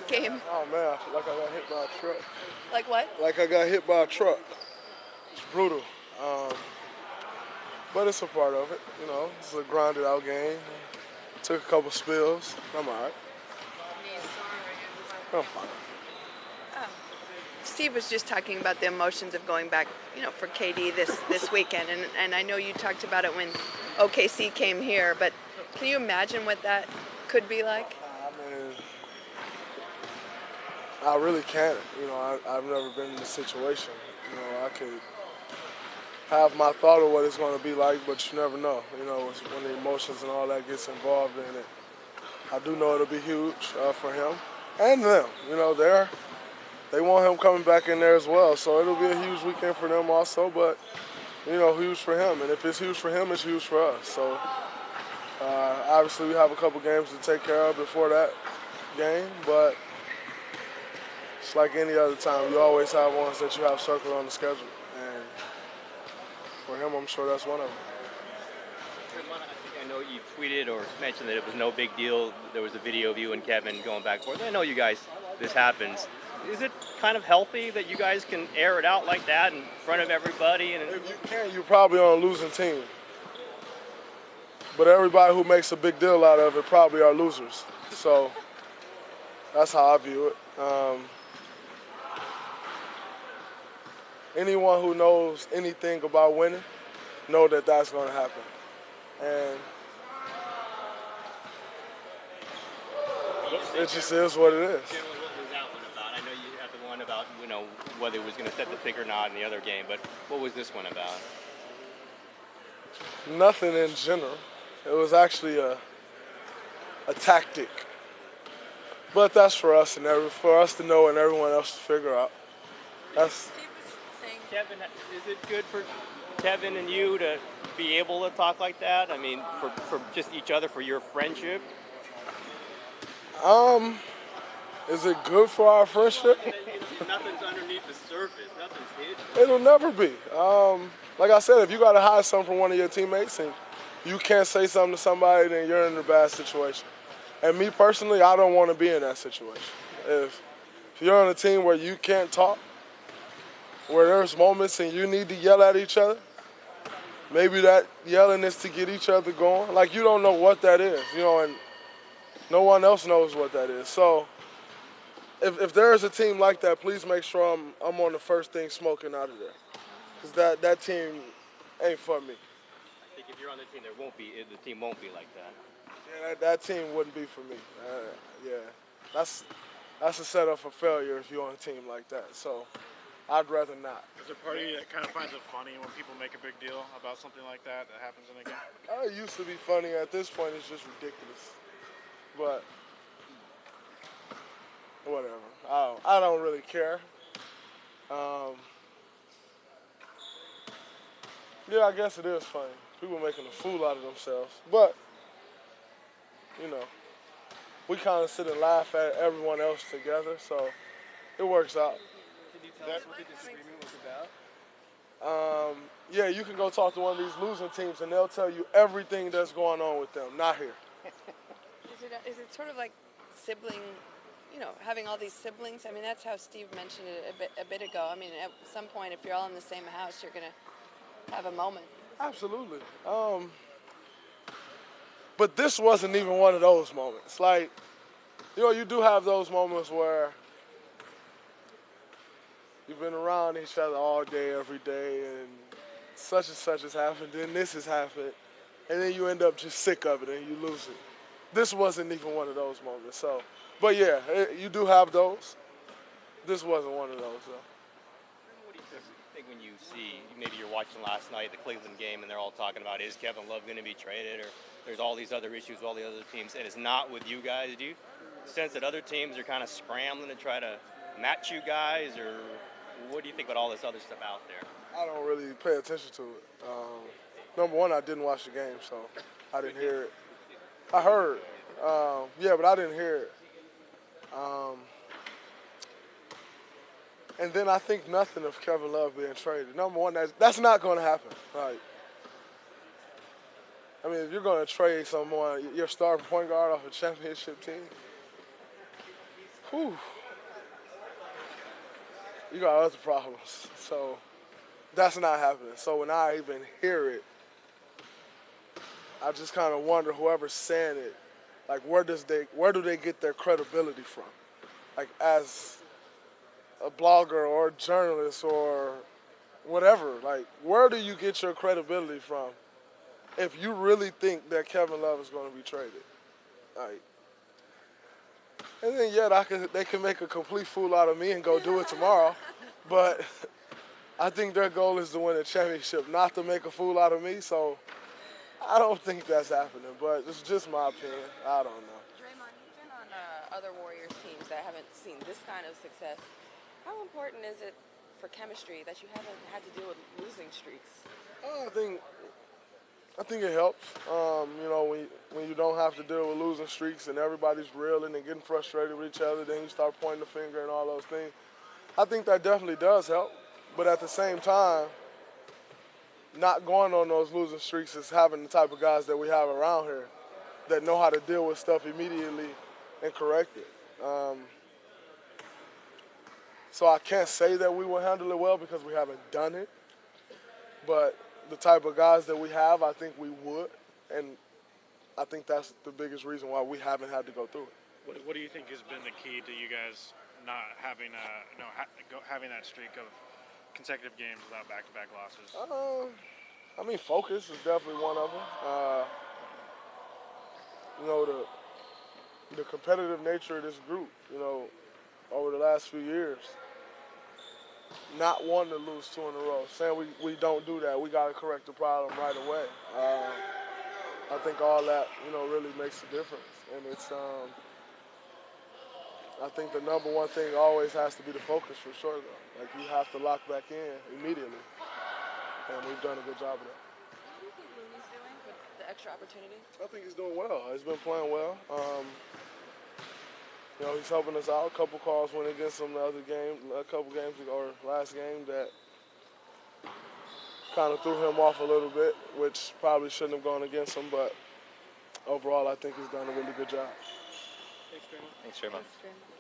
that game? Oh man, I feel like I got hit by a truck. Like what? Like I got hit by a truck. It's brutal. Um, but it's a part of it. You know, it's a grinded out game. Took a couple spills. I'm all right. I'm fine. Oh. Steve was just talking about the emotions of going back, for KD this weekend, and I know you talked about it when OKC came here, but can you imagine what that could be like? I mean, I really can't. I've never been in this situation. I could have my thought of what it's going to be like, but you never know. It's when the emotions and all that gets involved in it. I do know it'll be huge for him and them. They want him coming back in there as well, so it'll be a huge weekend for them also, but, huge for him. And if it's huge for him, it's huge for us. So, obviously we have a couple games to take care of before that game, but it's like any other time. You always have ones that you have circled on the schedule, and for him, I'm sure that's one of them. I know you tweeted or mentioned that it was no big deal. There was a video of you and Kevin going back and forth. I know you guys, this happens. Is it kind of healthy that you guys can air it out like that in front of everybody? And if you can, you're probably on a losing team. But everybody who makes a big deal out of it probably are losers. So that's how I view it. Anyone who knows anything about winning know that that's going to happen. And it just is what it is. Generally, what was that one about? I know you had the one about, whether it was going to set the pick or not in the other game, but what was this one about? Nothing in general. It was actually a tactic. But that's for us for us to know and everyone else to figure out. That's. Kevin, is it good for Kevin and you to be able to talk like that? I mean, for just each other, for your friendship? Is it good for our friendship? Nothing's underneath the surface. Nothing's hidden. It'll never be. Like I said, if you got to hide something from one of your teammates and you can't say something to somebody, then you're in a bad situation. And me personally, I don't want to be in that situation. If you're on a team where you can't talk, where there's moments and you need to yell at each other, maybe that yelling is to get each other going. Like, you don't know what that is, and no one else knows what that is. So if there is a team like that, please make sure I'm on the first thing smoking out of there. Because that team ain't for me. I think if you're on the team, the team won't be like that. Yeah, that team wouldn't be for me. Yeah, that's a setup for failure if you're on a team like that. So I'd rather not. Is there a part of you that kind of finds it funny when people make a big deal about something like that happens in a game? It used to be funny. At this point, it's just ridiculous. But whatever. I don't really care. Yeah, I guess it is funny. People making a fool out of themselves. But, we kind of sit and laugh at everyone else together, so it works out. Can you tell us what the disagreement was about? Yeah, you can go talk to one of these losing teams, and they'll tell you everything that's going on with them. Not here. Is it sort of like sibling, having all these siblings? I mean, that's how Steve mentioned it a bit ago. I mean, at some point, if you're all in the same house, you're going to have a moment. Absolutely. But this wasn't even one of those moments. Like, you do have those moments where you've been around each other all day, every day, and such has happened, then this has happened, and then you end up just sick of it and you lose it. This wasn't even one of those moments. So, but yeah, you do have those. This wasn't one of those, though. What do you think when you see, maybe you're watching last night, the Cleveland game, and they're all talking about, is Kevin Love going to be traded, or there's all these other issues with all the other teams, and it's not with you guys? Do you sense that other teams are kind of scrambling to try to match you guys, or what do you think about all this other stuff out there? I don't really pay attention to it. Number one, I didn't watch the game, so I didn't hear it. I heard, yeah, but I didn't hear it. And then I think nothing of Kevin Love being traded. Number one, that's not going to happen. Like, I mean, if you're going to trade someone, your star point guard off a championship team, Whew. You got other problems. So that's not happening. So when I even hear it, I just kind of wonder whoever's saying it, like where do they get their credibility from? Like as a blogger or a journalist or whatever, like where do you get your credibility from if you really think that Kevin Love is going to be traded? Like, and then they can make a complete fool out of me and go do it tomorrow, but I think their goal is to win a championship, not to make a fool out of me. So I don't think that's happening, but it's just my opinion. I don't know. Draymond, you've been on other Warriors teams that haven't seen this kind of success. How important is it for chemistry that you haven't had to deal with losing streaks? I think it helps. When you don't have to deal with losing streaks and everybody's reeling and getting frustrated with each other, then you start pointing the finger and all those things. I think that definitely does help. But at the same time, not going on those losing streaks is having the type of guys that we have around here that know how to deal with stuff immediately and correct it. So I can't say that we will handle it well because we haven't done it. But the type of guys that we have, I think we would. And I think that's the biggest reason why we haven't had to go through it. What do you think has been the key to you guys not having having that streak of consecutive games without back-to-back losses? Focus is definitely one of them. The competitive nature of this group, over the last few years, not wanting to lose 2 in a row, saying we don't do that. We got to correct the problem right away. I think all that, really makes a difference. And it's, I think the number one thing always has to be the focus for sure, though. Like, you have to lock back in immediately. And we've done a good job of that. How do you think Looney's doing with the extra opportunity? I think he's doing well. He's been playing well. He's helping us out. A couple calls went against him the other game, a couple games ago, or last game, that kind of threw him off a little bit, which probably shouldn't have gone against him. But overall, I think he's done a really good job. Thanks, Draymond. Thanks, Draymond. Thanks, Draymond.